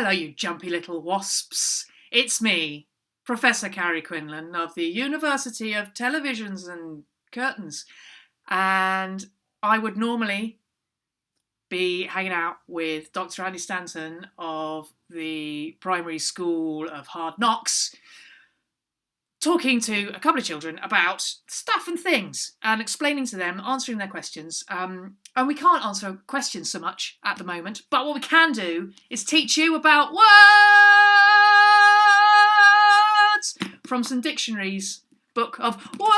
Hello, you jumpy little wasps. It's me, Professor Carrie Quinlan of the University of Televisions and Curtains. And I would normally be hanging out with Dr. Andy Stanton of the Primary School of Hard Knocks, talking to a couple of children about stuff and things and explaining to them, answering their questions. And we can't answer questions so much at the moment, but what we can do is teach you about words from some dictionaries book of words.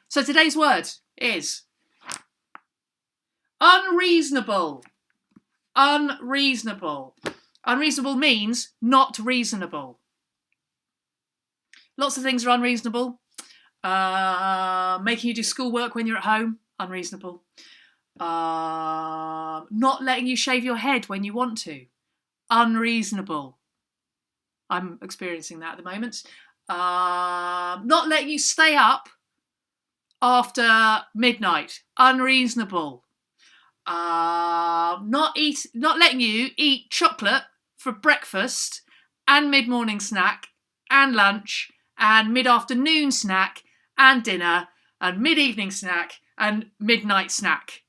So today's word is unreasonable. Unreasonable. Unreasonable means not reasonable. Lots of things are unreasonable. Making you do schoolwork when you're at home, unreasonable. Not letting you shave your head when you want to, unreasonable. I'm experiencing that at the moment. Not letting you stay up after midnight, unreasonable. Not letting you eat chocolate for breakfast and mid-morning snack and lunch and mid-afternoon snack and dinner and mid-evening snack and midnight snack.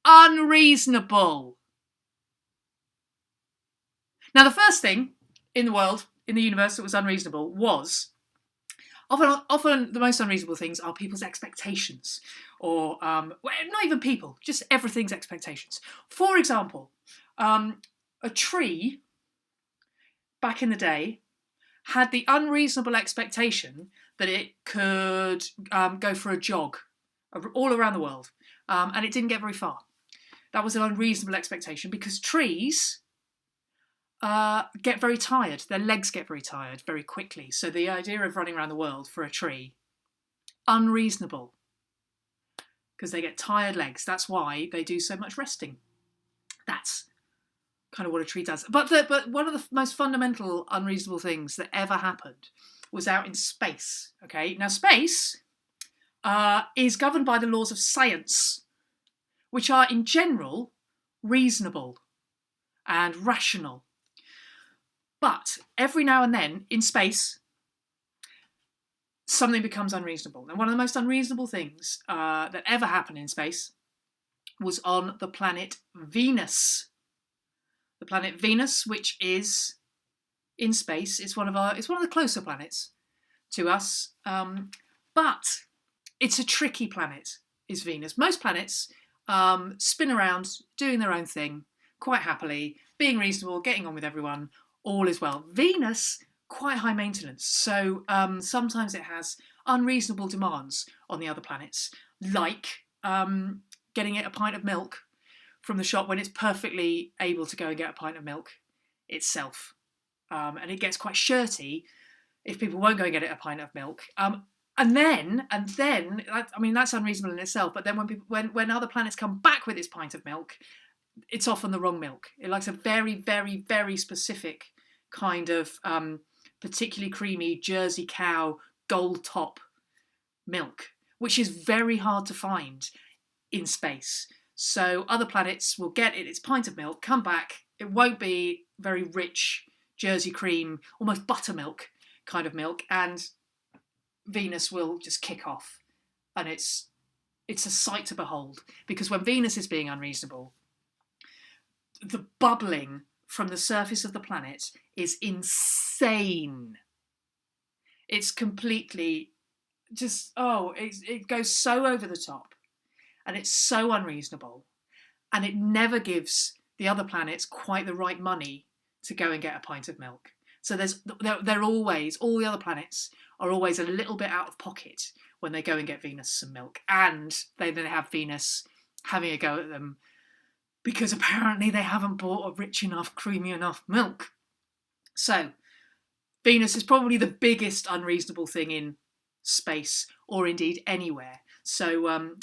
Unreasonable. Now, the first thing in the world, in the universe, that was unreasonable was often the most unreasonable things are people's expectations, or not even people, just everything's expectations. For example, a tree back in the day had the unreasonable expectation that it could go for a jog all around the world, and it didn't get very far. That was an unreasonable expectation because trees get very tired. Their legs get very tired very quickly. So the idea of running around the world for a tree, unreasonable, because they get tired legs. That's why they do so much resting. That's kind of what a tree does. But one of the most fundamental unreasonable things that ever happened was out in space. Okay, now space is governed by the laws of science, which are in general reasonable and rational. But every now and then in space, something becomes unreasonable. And one of the most unreasonable things that ever happened in space was on the planet Venus. The planet Venus, which is in space, it's one of the closer planets to us. But it's a tricky planet, is Venus. Most planets spin around, doing their own thing, quite happily, being reasonable, getting on with everyone. All is well. Venus, quite high maintenance. So sometimes it has unreasonable demands on the other planets, like getting it a pint of milk from the shop when it's perfectly able to go and get a pint of milk itself. And it gets quite shirty if people won't go and get it a pint of milk. And then, I mean, that's unreasonable in itself. But then when other planets come back with its pint of milk, it's often the wrong milk. It likes a very, very, very specific kind of particularly creamy Jersey cow gold top milk, which is very hard to find in space. So other planets will get its pint of milk, come back, it won't be very rich Jersey cream, almost buttermilk kind of milk, and Venus will just kick off. And it's a sight to behold, because when Venus is being unreasonable, the bubbling from the surface of the planet is insane. It's completely just, it goes so over the top, and it's so unreasonable, and it never gives the other planets quite the right money to go and get a pint of milk. So they're always, all the other planets are always a little bit out of pocket when they go and get Venus some milk, and they then have Venus having a go at them because apparently they haven't bought a rich enough, creamy enough milk. So Venus is probably the biggest unreasonable thing in space, or indeed anywhere. So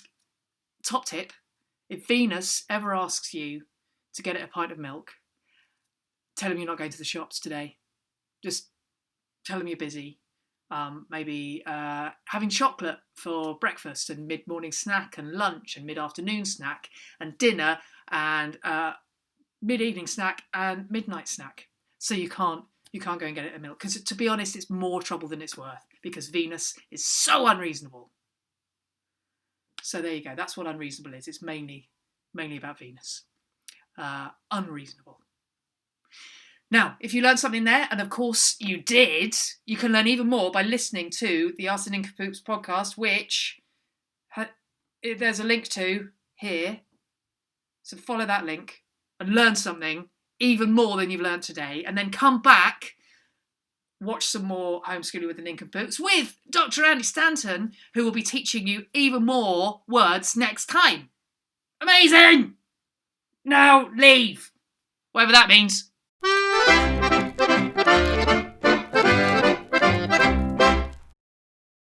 top tip, if Venus ever asks you to get it a pint of milk, tell them you're not going to the shops today. Just tell them you're busy. Maybe having chocolate for breakfast and mid-morning snack and lunch and mid-afternoon snack and dinner and mid-evening snack and midnight snack. So you can't go and get it at milk, because to be honest, it's more trouble than it's worth, because Venus is so unreasonable. So there you go. That's what unreasonable is. It's mainly about Venus. Unreasonable. Now, if you learned something there, and of course you did, you can learn even more by listening to the Ask the niNcomPoOPs podcast, which there's a link to here. So follow that link and learn something even more than you've learned today, and then come back, watch some more Homeschooling with the niNcomPoOPs with Dr. Andy Stanton, who will be teaching you even more words next time. Amazing! Now leave, whatever that means.